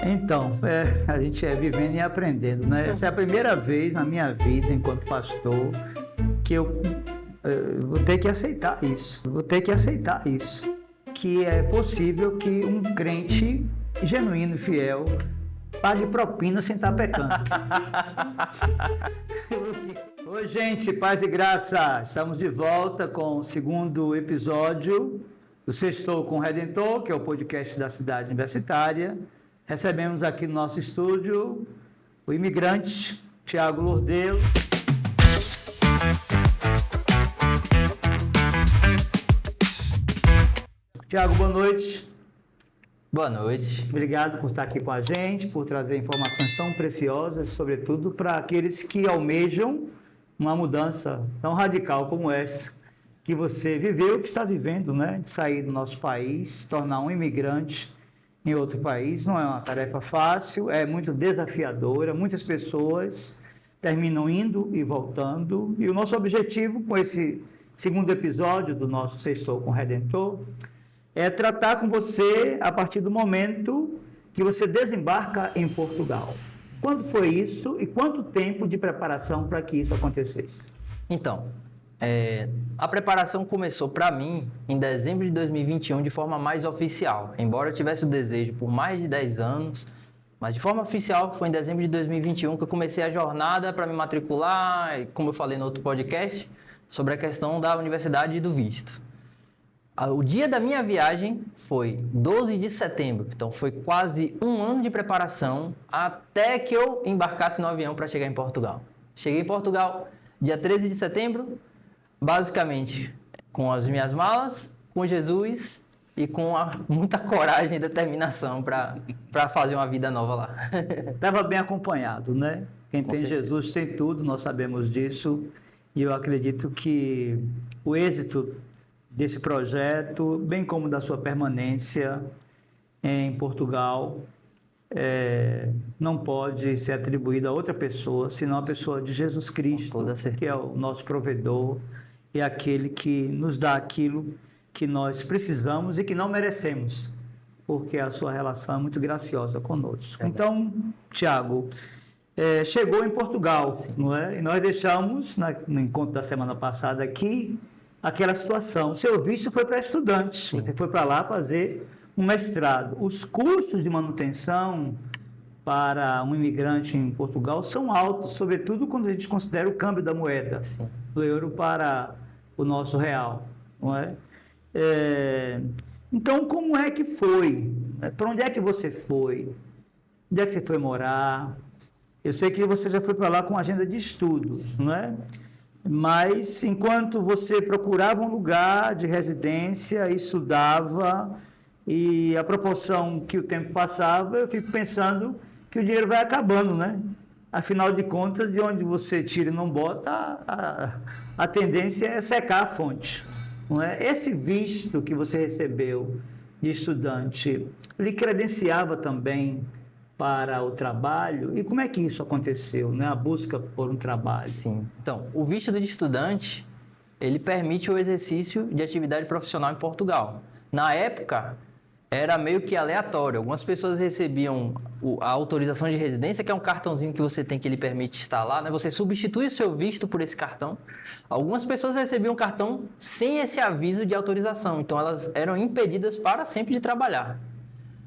Então, a gente vivendo e aprendendo, né? Essa é a primeira vez na minha vida, enquanto pastor, que eu vou ter que aceitar isso. Que é possível que um crente genuíno e fiel pague propina sem estar pecando. Oi, gente, paz e graça. Estamos de volta com o segundo episódio do Sextou com o Redentor, que é o podcast da Cidade Universitária. Recebemos aqui no nosso estúdio o imigrante Thiago Lordelo. Thiago, boa noite. Boa noite. Obrigado por estar aqui com a gente, por trazer informações tão preciosas, sobretudo para aqueles que almejam uma mudança tão radical como essa que você viveu, que está vivendo, né? De sair do nosso país, se tornar um imigrante em outro país. Não é uma tarefa fácil, é muito desafiadora. Muitas pessoas terminam indo e voltando. E o nosso objetivo com esse segundo episódio do nosso Sextou com o Redentor é tratar com você a partir do momento que você desembarca em Portugal. Quando foi isso e quanto tempo de preparação para que isso acontecesse? Então, a preparação começou para mim em dezembro de 2021 de forma mais oficial. Embora eu tivesse o desejo por mais de 10 anos, mas de forma oficial foi em dezembro de 2021 que eu comecei a jornada para me matricular, como eu falei no outro podcast, sobre a questão da universidade e do visto. O dia da minha viagem foi 12 de setembro, então foi quase um ano de preparação até que eu embarcasse no avião para chegar em Portugal. Cheguei em Portugal dia 13 de setembro, basicamente com as minhas malas, com Jesus e com muita coragem e determinação para fazer uma vida nova lá. Estava bem acompanhado, né? Quem tem Jesus tem tudo, nós sabemos disso, e eu acredito que o êxito desse projeto, bem como da sua permanência em Portugal, não pode ser atribuído a outra pessoa, senão a pessoa de Jesus Cristo, que é o nosso provedor e aquele que nos dá aquilo que nós precisamos e que não merecemos, porque a sua relação é muito graciosa conosco. Então, Thiago, chegou em Portugal, não é? E nós deixamos, no encontro da semana passada aqui, aquela situação. O seu visto foi para estudante, você foi para lá fazer um mestrado. Os custos de manutenção para um imigrante em Portugal são altos, sobretudo quando a gente considera o câmbio da moeda, do euro para o nosso real, não é? Então, como é que foi? Para onde é que você foi? Onde é que você foi morar? Eu sei que você já foi para lá com agenda de estudos, não é? Mas, enquanto você procurava um lugar de residência, estudava, e a proporção que o tempo passava, eu fico pensando que o dinheiro vai acabando, né? Afinal de contas, de onde você tira e não bota, a tendência é secar a fonte, não é? Esse visto que você recebeu de estudante, ele credenciava também para o trabalho? E como é que isso aconteceu, né? A busca por um trabalho. Sim. Então, o visto de estudante, ele permite o exercício de atividade profissional em Portugal. Na época, era meio que aleatório. Algumas pessoas recebiam a autorização de residência, que é um cartãozinho que você tem que ele permite estar lá, né? Você substitui o seu visto por esse cartão. Algumas pessoas recebiam um cartão sem esse aviso de autorização, então elas eram impedidas para sempre de trabalhar.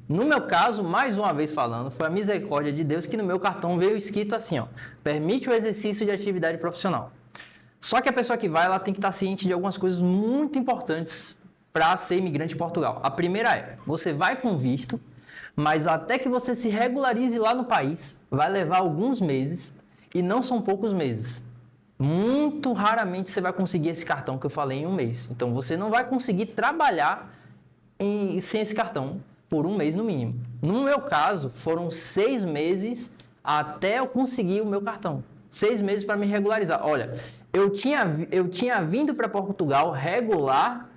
No meu caso, mais uma vez falando, foi a misericórdia de Deus que no meu cartão veio escrito assim, ó, permite o exercício de atividade profissional. Só que a pessoa que vai, ela tem que estar ciente de algumas coisas muito importantes para ser imigrante em Portugal. A primeira é, você vai com visto, mas até que você se regularize lá no país, vai levar alguns meses, e não são poucos meses. Muito raramente você vai conseguir esse cartão que eu falei em um mês. Então, você não vai conseguir trabalhar sem esse cartão por um mês no mínimo. No meu caso, foram 6 meses até eu conseguir o meu cartão. 6 meses para me regularizar. Olha, eu tinha vindo para Portugal regular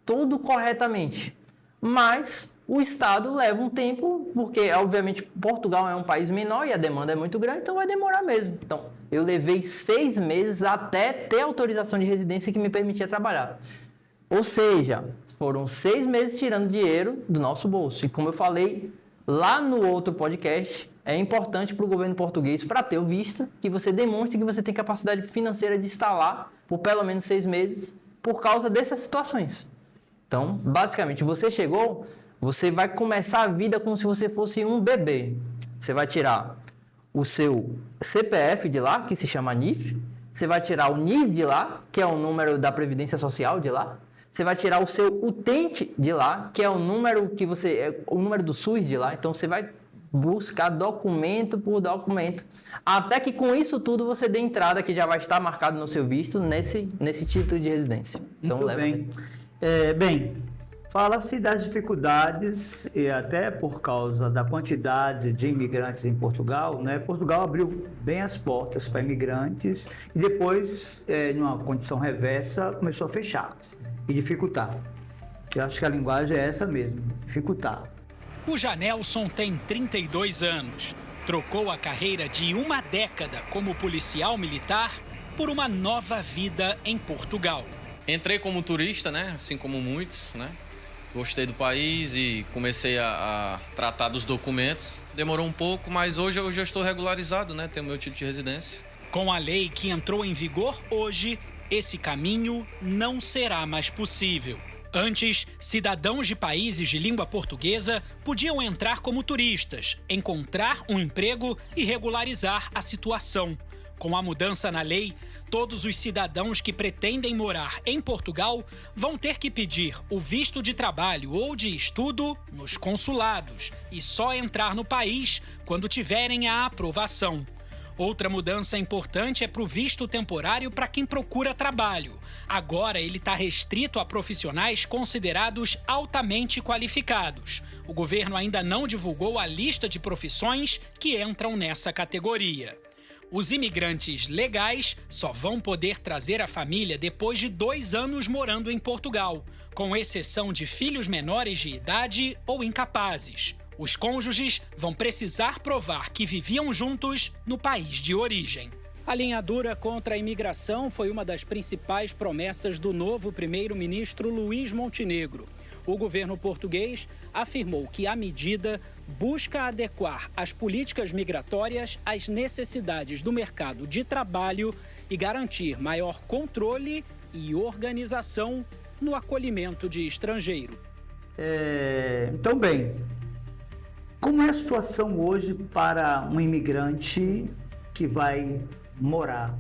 tudo corretamente, mas o Estado leva um tempo, porque, obviamente, Portugal é um país menor e a demanda é muito grande, então vai demorar mesmo. Então, eu levei 6 meses até ter autorização de residência que me permitia trabalhar. Ou seja, foram 6 meses tirando dinheiro do nosso bolso. E como eu falei, Lá no outro podcast, é importante para o governo português, para ter o visto, que você demonstre que você tem capacidade financeira de estar lá por pelo menos 6 meses, por causa dessas situações. Então, basicamente, você chegou, você vai começar a vida como se você fosse um bebê. Você vai tirar o seu CPF de lá, que se chama NIF, você vai tirar o NIS de lá, que é o número da Previdência Social de lá, você vai tirar o seu utente de lá, que é o número o número do SUS de lá. Então você vai buscar documento por documento, até que com isso tudo você dê entrada, que já vai estar marcado no seu visto nesse título de residência. Então muito bem. Fala-se das dificuldades, e até por causa da quantidade de imigrantes em Portugal, né? Portugal abriu bem as portas para imigrantes e depois, numa condição reversa, começou a fechar e dificultar. Eu acho que a linguagem é essa mesmo, dificultar. O Janelson tem 32 anos. Trocou a carreira de uma década como policial militar por uma nova vida em Portugal. Entrei como turista, né? Assim como muitos, né? Gostei do país e comecei a tratar dos documentos. Demorou um pouco, mas hoje eu já estou regularizado, né? Tenho meu título de residência. Com a lei que entrou em vigor hoje, esse caminho não será mais possível. Antes, cidadãos de países de língua portuguesa podiam entrar como turistas, encontrar um emprego e regularizar a situação. Com a mudança na lei, todos os cidadãos que pretendem morar em Portugal vão ter que pedir o visto de trabalho ou de estudo nos consulados e só entrar no país quando tiverem a aprovação. Outra mudança importante é para o visto temporário para quem procura trabalho. Agora ele está restrito a profissionais considerados altamente qualificados. O governo ainda não divulgou a lista de profissões que entram nessa categoria. Os imigrantes legais só vão poder trazer a família depois de 2 anos morando em Portugal, com exceção de filhos menores de idade ou incapazes. Os cônjuges vão precisar provar que viviam juntos no país de origem. A linha dura contra a imigração foi uma das principais promessas do novo primeiro-ministro Luís Montenegro. O governo português afirmou que a medida busca adequar as políticas migratórias às necessidades do mercado de trabalho e garantir maior controle e organização no acolhimento de estrangeiro. Então, bem, como é a situação hoje para um imigrante que vai morar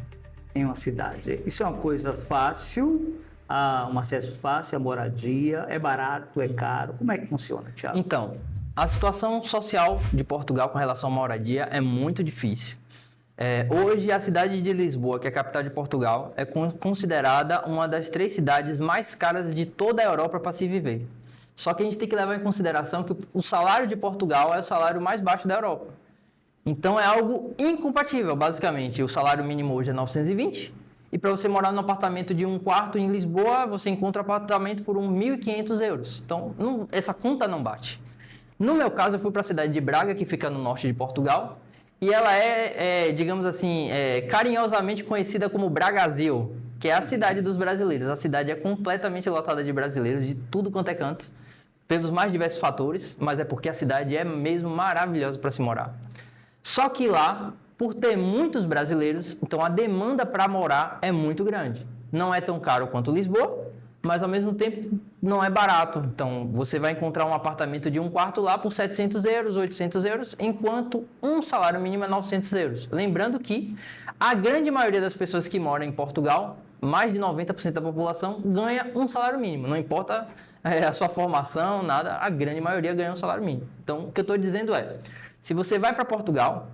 em uma cidade? Isso é uma coisa fácil? Um acesso fácil à moradia? É barato? É caro? Como é que funciona, Thiago? Então, a situação social de Portugal com relação à moradia é muito difícil. Hoje, a cidade de Lisboa, que é a capital de Portugal, é considerada uma das 3 cidades mais caras de toda a Europa para se viver. Só que a gente tem que levar em consideração que o salário de Portugal é o salário mais baixo da Europa. Então, é algo incompatível, basicamente. O salário mínimo hoje é 920, e para você morar num apartamento de 1 quarto em Lisboa, você encontra apartamento por 1.500 euros. Então, essa conta não bate. No meu caso, eu fui para a cidade de Braga, que fica no norte de Portugal, e ela digamos assim, carinhosamente conhecida como Bragazil, que é a cidade dos brasileiros. A cidade é completamente lotada de brasileiros, de tudo quanto é canto, pelos mais diversos fatores, mas é porque a cidade é mesmo maravilhosa para se morar. Só que lá, por ter muitos brasileiros, então a demanda para morar é muito grande. Não é tão caro quanto Lisboa, mas ao mesmo tempo não é barato. Então você vai encontrar um apartamento de 1 quarto lá por 700 euros, 800 euros, enquanto um salário mínimo é 900 euros. Lembrando que a grande maioria das pessoas que moram em Portugal, mais de 90% da população, ganha um salário mínimo. Não importa a sua formação, nada, a grande maioria ganha um salário mínimo. Então o que eu estou dizendo é, se você vai para Portugal,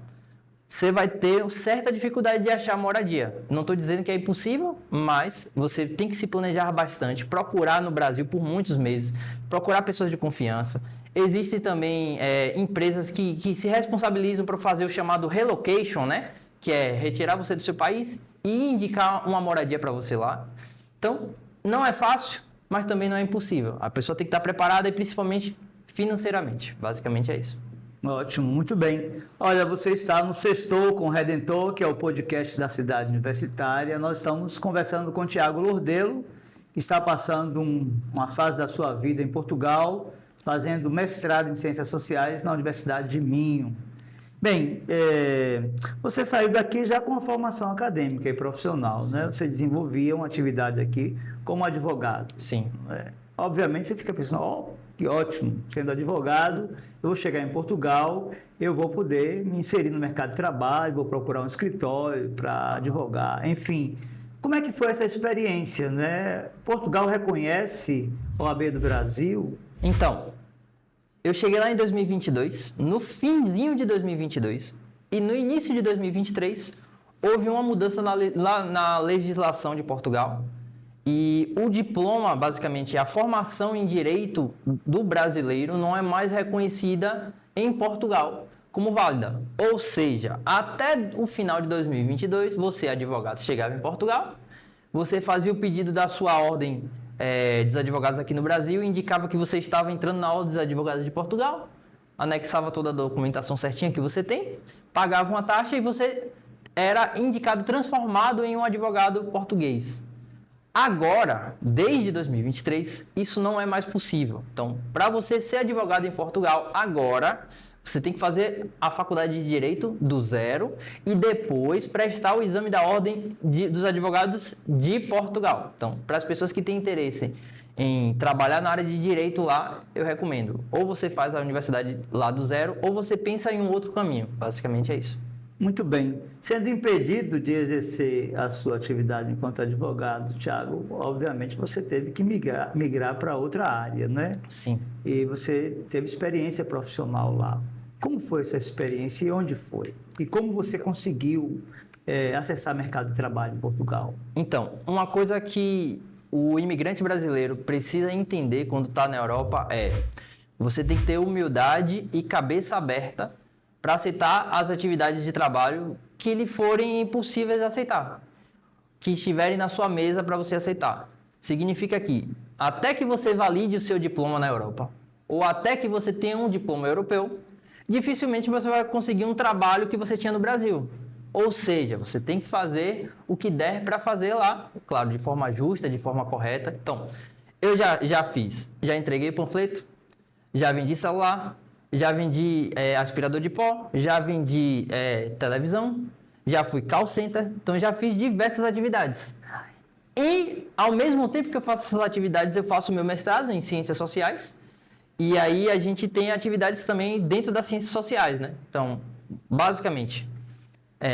você vai ter certa dificuldade de achar moradia. Não estou dizendo que é impossível, mas você tem que se planejar bastante, procurar no Brasil por muitos meses, procurar pessoas de confiança. Existem também empresas que se responsabilizam por fazer o chamado relocation, né? Que é retirar você do seu país e indicar uma moradia para você lá. Então, não é fácil, mas também não é impossível. A pessoa tem que estar preparada e principalmente financeiramente. Basicamente é isso. Ótimo, muito bem. Olha, você está no Sextou com o Redentor, que é o podcast da Cidade Universitária. Nós estamos conversando com o Thiago Lordelo, que está passando uma fase da sua vida em Portugal, fazendo mestrado em Ciências Sociais na Universidade de Minho. Bem, você saiu daqui já com uma formação acadêmica e profissional, né? Você desenvolvia uma atividade aqui como advogado. Sim. Obviamente você fica pensando, que ótimo, sendo advogado, eu vou chegar em Portugal, eu vou poder me inserir no mercado de trabalho, vou procurar um escritório para advogar, enfim. Como é que foi essa experiência, né? Portugal reconhece a OAB do Brasil? Então, eu cheguei lá em 2022, no finzinho de 2022, e no início de 2023, houve uma mudança na legislação de Portugal. E o diploma, basicamente, a formação em direito do brasileiro não é mais reconhecida em Portugal como válida. Ou seja, até o final de 2022, você, advogado, chegava em Portugal, você fazia o pedido da sua ordem dos advogados aqui no Brasil, indicava que você estava entrando na ordem dos advogados de Portugal, anexava toda a documentação certinha que você tem, pagava uma taxa e você era indicado, transformado em um advogado português. Agora, desde 2023, isso não é mais possível. Então, para você ser advogado em Portugal agora, você tem que fazer a faculdade de Direito do zero e depois prestar o exame da ordem dos advogados de Portugal. Então, para as pessoas que têm interesse em trabalhar na área de Direito lá, eu recomendo. Ou você faz a universidade lá do zero, ou você pensa em um outro caminho. Basicamente é isso. Muito bem. Sendo impedido de exercer a sua atividade enquanto advogado, Thiago, obviamente você teve que migrar para outra área, né? Sim. E você teve experiência profissional lá. Como foi essa experiência e onde foi? E como você conseguiu acessar o mercado de trabalho em Portugal? Então, uma coisa que o imigrante brasileiro precisa entender quando está na Europa você tem que ter humildade e cabeça aberta para aceitar as atividades de trabalho que lhe forem impossíveis de aceitar, que estiverem na sua mesa para você aceitar. Significa que, até que você valide o seu diploma na Europa, ou até que você tenha um diploma europeu, dificilmente você vai conseguir um trabalho que você tinha no Brasil. Ou seja, você tem que fazer o que der para fazer lá, claro, de forma justa, de forma correta. Então, eu já entreguei panfleto, já vendi celular, já vendi aspirador de pó, já vendi televisão, já fui call center, então já fiz diversas atividades. E, ao mesmo tempo que eu faço essas atividades, eu faço o meu mestrado em Ciências Sociais, e aí a gente tem atividades também dentro das Ciências Sociais, né? Então, basicamente,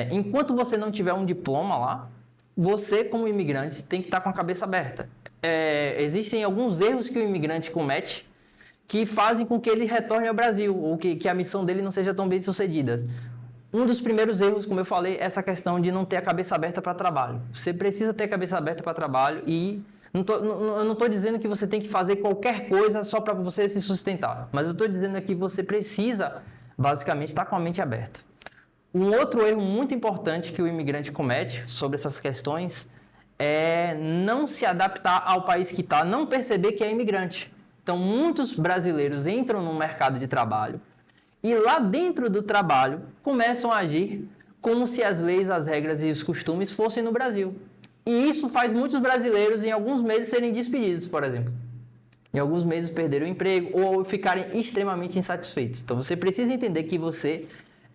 enquanto você não tiver um diploma lá, você, como imigrante, tem que estar com a cabeça aberta. Existem alguns erros que o imigrante comete, que fazem com que ele retorne ao Brasil, ou que a missão dele não seja tão bem sucedida. Um dos primeiros erros, como eu falei, é essa questão de não ter a cabeça aberta para trabalho. Você precisa ter a cabeça aberta para trabalho e eu não estou dizendo que você tem que fazer qualquer coisa só para você se sustentar, mas eu estou dizendo que você precisa, basicamente, estar com a mente aberta. Um outro erro muito importante que o imigrante comete sobre essas questões é não se adaptar ao país que está, não perceber que é imigrante. Então, muitos brasileiros entram no mercado de trabalho e lá dentro do trabalho começam a agir como se as leis, as regras e os costumes fossem no Brasil. E isso faz muitos brasileiros, em alguns meses, serem despedidos, por exemplo. Em alguns meses, perderem o emprego ou ficarem extremamente insatisfeitos. Então, você precisa entender que você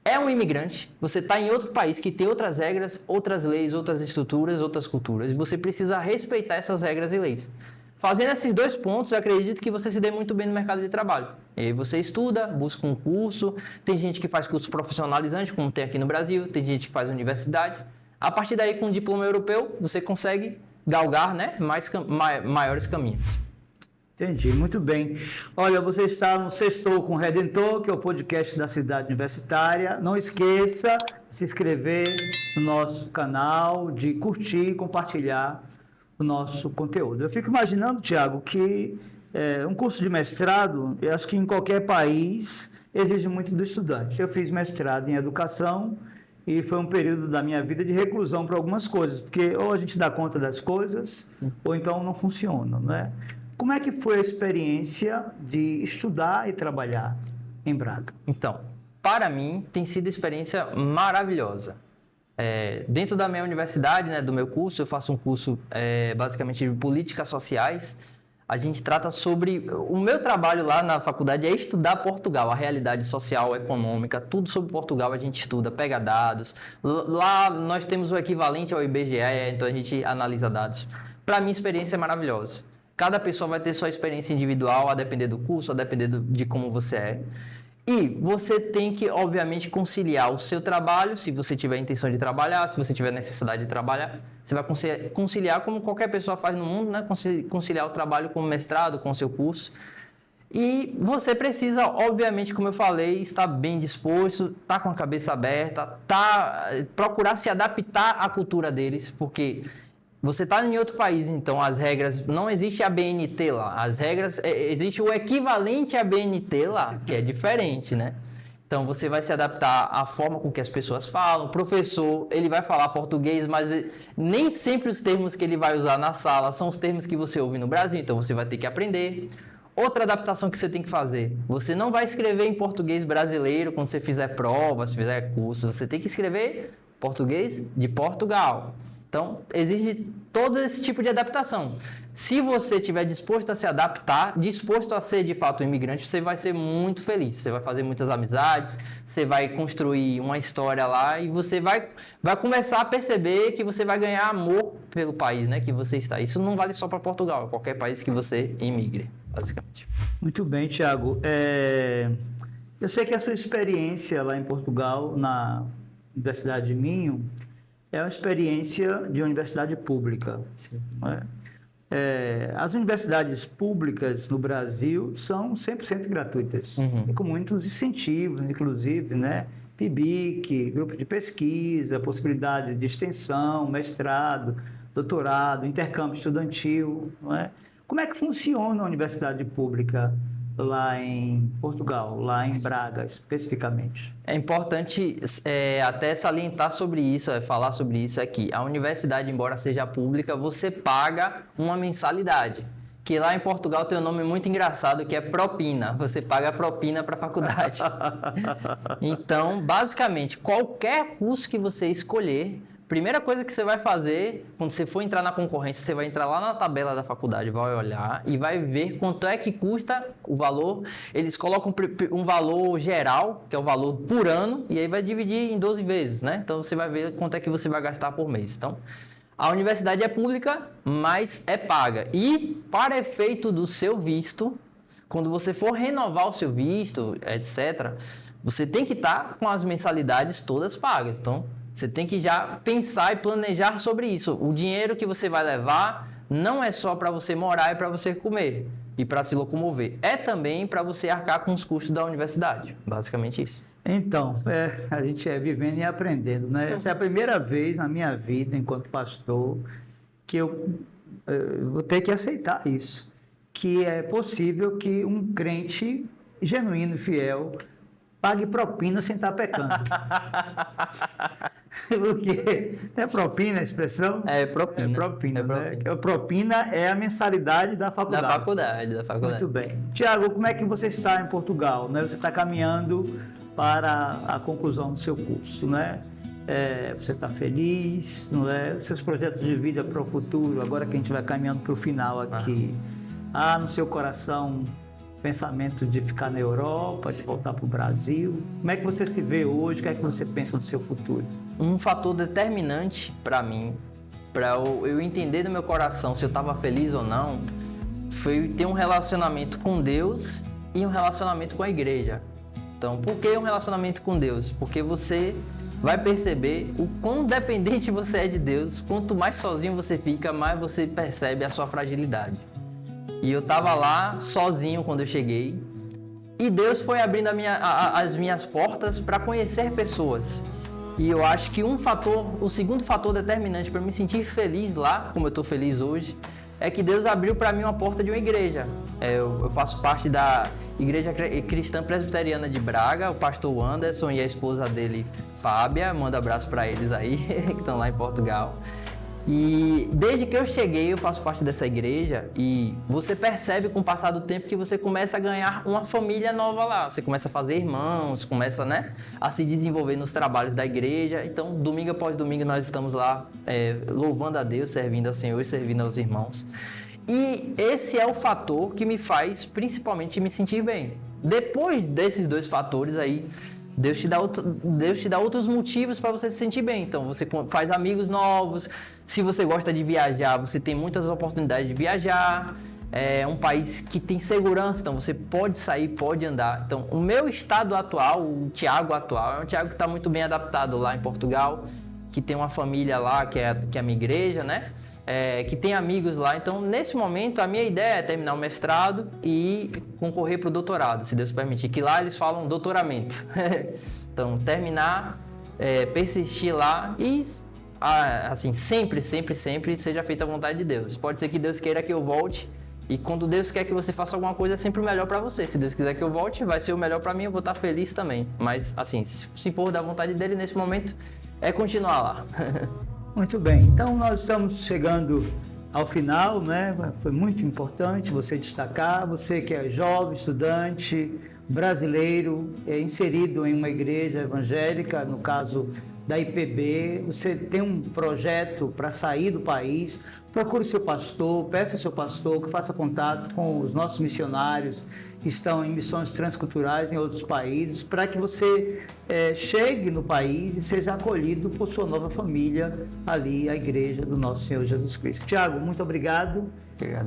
é um imigrante, você está em outro país que tem outras regras, outras leis, outras estruturas, outras culturas. E você precisa respeitar essas regras e leis. Fazendo esses dois pontos, eu acredito que você se dê muito bem no mercado de trabalho. E aí você estuda, busca um curso, tem gente que faz curso profissionalizante, como tem aqui no Brasil, tem gente que faz universidade. A partir daí, com um diploma europeu, você consegue galgar, né, maiores caminhos. Entendi, muito bem. Olha, você está no Sextou com o Redentor, que é o podcast da Cidade Universitária. Não esqueça de se inscrever no nosso canal, de curtir e compartilhar o nosso conteúdo. Eu fico imaginando, Thiago, que um curso de mestrado, eu acho que em qualquer país, exige muito do estudante. Eu fiz mestrado em educação e foi um período da minha vida de reclusão para algumas coisas, porque ou a gente dá conta das coisas, sim, ou então não funciona, né? Como é que foi a experiência de estudar e trabalhar em Braga? Então, para mim, tem sido uma experiência maravilhosa. Dentro da minha universidade, né, do meu curso, eu faço um curso basicamente de políticas sociais. a gente trata sobre... O meu trabalho lá na faculdade é estudar Portugal, a realidade social, econômica, tudo sobre Portugal a gente estuda, pega dados. Lá nós temos o equivalente ao IBGE, então a gente analisa dados. Para mim, a experiência é maravilhosa. Cada pessoa vai ter sua experiência individual, a depender do curso, a depender de como você é. E você tem que, obviamente, conciliar o seu trabalho, se você tiver intenção de trabalhar, se você tiver necessidade de trabalhar, você vai conciliar como qualquer pessoa faz no mundo, né? Conciliar o trabalho com o mestrado, com o seu curso. E você precisa, obviamente, como eu falei, estar bem disposto, estar com a cabeça aberta, procurar se adaptar à cultura deles, porque... Você está em outro país, então as regras... Não existe a BNT lá. As regras... Existe o equivalente à BNT lá, que é diferente, né? Então, você vai se adaptar à forma com que as pessoas falam. O professor, ele vai falar português, mas nem sempre os termos que ele vai usar na sala são os termos que você ouve no Brasil. Então, você vai ter que aprender. Outra adaptação que você tem que fazer. Você não vai escrever em português brasileiro quando você fizer provas, fizer curso. Você tem que escrever português de Portugal. Então, existe todo esse tipo de adaptação. Se você estiver disposto a se adaptar, disposto a ser de fato um imigrante, você vai ser muito feliz. Você vai fazer muitas amizades, você vai construir uma história lá e você vai começar a perceber que você vai ganhar amor pelo país, né, que você está. Isso não vale só para Portugal, qualquer país que você imigre, basicamente. Muito bem, Thiago. Eu sei que a sua experiência lá em Portugal, na Universidade de Minho, é uma experiência de universidade pública. Sim. As universidades públicas no Brasil são 100% gratuitas, e com muitos incentivos, inclusive, né? PIBIC, grupos de pesquisa, possibilidade de extensão, mestrado, doutorado, intercâmbio estudantil. Não é? Como é que funciona a universidade pública lá em Portugal, lá em Braga, especificamente? É importante até salientar sobre isso, falar sobre isso aqui. A universidade, embora seja pública, você paga uma mensalidade. Que lá em Portugal tem um nome muito engraçado, que é propina. Você paga propina para a faculdade. Então, basicamente, qualquer curso que você escolher, primeira coisa que você vai fazer, quando você for entrar na concorrência, você vai entrar lá na tabela da faculdade, vai olhar e vai ver quanto é que custa o valor. Eles colocam um valor geral, que é o valor por ano, e aí vai dividir em 12 vezes, né? Então, você vai ver quanto é que você vai gastar por mês. Então, a universidade é pública, mas é paga. E, para efeito do seu visto, quando você for renovar o seu visto, etc., você tem que estar com as mensalidades todas pagas. Então, você tem que já pensar e planejar sobre isso. O dinheiro que você vai levar não é só para você morar, é para você comer e para se locomover. É também para você arcar com os custos da universidade. Basicamente isso. Então, a gente é vivendo e aprendendo, né? Essa é a primeira vez na minha vida, enquanto pastor, que eu vou ter que aceitar isso. Que é possível que um crente genuíno e fiel pague propina sem estar pecando. Porque é propina a expressão? É propina. É propina, é né? propina. A propina é a mensalidade da faculdade. Da faculdade. Muito bem. Tiago, como é que você está em Portugal? Né? Você está caminhando para a conclusão do seu curso, né? Você está feliz, não é? Seus projetos de vida para o futuro, agora que a gente vai caminhando para o final aqui. No seu coração pensamento de ficar na Europa, de voltar para o Brasil? Como é que você se vê hoje? O que é que você pensa do seu futuro? Um fator determinante para mim, para eu entender do meu coração se eu estava feliz ou não, foi ter um relacionamento com Deus e um relacionamento com a igreja. Então, por que um relacionamento com Deus? Porque você vai perceber o quão dependente você é de Deus. Quanto mais sozinho você fica, mais você percebe a sua fragilidade. E eu estava lá sozinho quando eu cheguei. E Deus foi abrindo as minhas portas para conhecer pessoas. E eu acho que o segundo fator determinante para me sentir feliz lá, como eu estou feliz hoje, é que Deus abriu para mim uma porta de uma igreja. Eu faço parte da Igreja Cristã Presbiteriana de Braga, o pastor Anderson e a esposa dele, Fábia, manda abraço para eles aí, que estão lá em Portugal. E desde que eu cheguei, eu faço parte dessa igreja e você percebe com o passar do tempo que você começa a ganhar uma família nova lá. Você começa a fazer irmãos, começa, né, a se desenvolver nos trabalhos da igreja. Então, domingo após domingo, nós estamos lá louvando a Deus, servindo ao Senhor e servindo aos irmãos. E esse é o fator que me faz principalmente me sentir bem. Depois desses 2 fatores aí, Deus te dá outros motivos para você se sentir bem. Então, você faz amigos novos. Se você gosta de viajar, você tem muitas oportunidades de viajar. É um país que tem segurança, então você pode sair, pode andar. Então, o meu estado atual, o Thiago atual, é um Thiago que está muito bem adaptado lá em Portugal, que tem uma família lá, que é a minha igreja, né? Que tem amigos lá. Então, nesse momento, a minha ideia é terminar o mestrado e concorrer para o doutorado, se Deus permitir, que lá eles falam doutoramento. Então, terminar, persistir lá e, assim, sempre seja feita a vontade de Deus. Pode ser que Deus queira que eu volte, e quando Deus quer que você faça alguma coisa, é sempre o melhor para você. Se Deus quiser que eu volte, vai ser o melhor para mim, eu vou estar feliz também. Mas, assim, se for da vontade dele, nesse momento, é continuar lá. Muito bem, então nós estamos chegando ao final, né? Foi muito importante você destacar, você que é jovem, estudante, brasileiro, inserido em uma igreja evangélica, no caso da IPB, você tem um projeto para sair do país, procure seu pastor, peça ao seu pastor que faça contato com os nossos missionários que estão em missões transculturais em outros países, para que você chegue no país e seja acolhido por sua nova família ali, a igreja do nosso Senhor Jesus Cristo. Tiago, muito obrigado.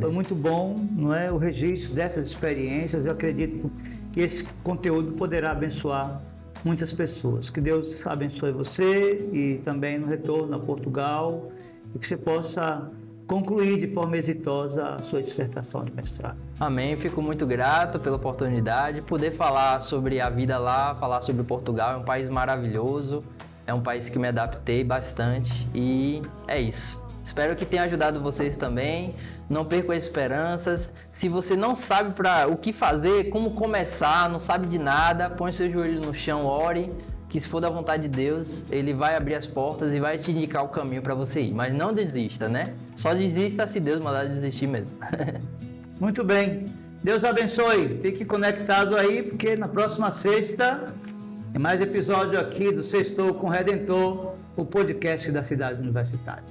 Foi muito bom, não é, o registro dessas experiências. Eu acredito que esse conteúdo poderá abençoar muitas pessoas. Que Deus abençoe você e também no retorno a Portugal, e que você possa concluir de forma exitosa a sua dissertação de mestrado. Amém, fico muito grato pela oportunidade, poder falar sobre a vida lá, falar sobre Portugal. É um país maravilhoso, é um país que me adaptei bastante e é isso. Espero que tenha ajudado vocês também. Não percam as esperanças. Se você não sabe o que fazer, como começar, não sabe de nada, põe seu joelho no chão, ore, que se for da vontade de Deus, Ele vai abrir as portas e vai te indicar o caminho para você ir. Mas não desista, né? Só desista se Deus mandar desistir mesmo. Muito bem. Deus abençoe. Fique conectado aí, porque na próxima sexta tem mais episódio aqui do Sextou com o Redentor, o podcast da Cidade Universitária.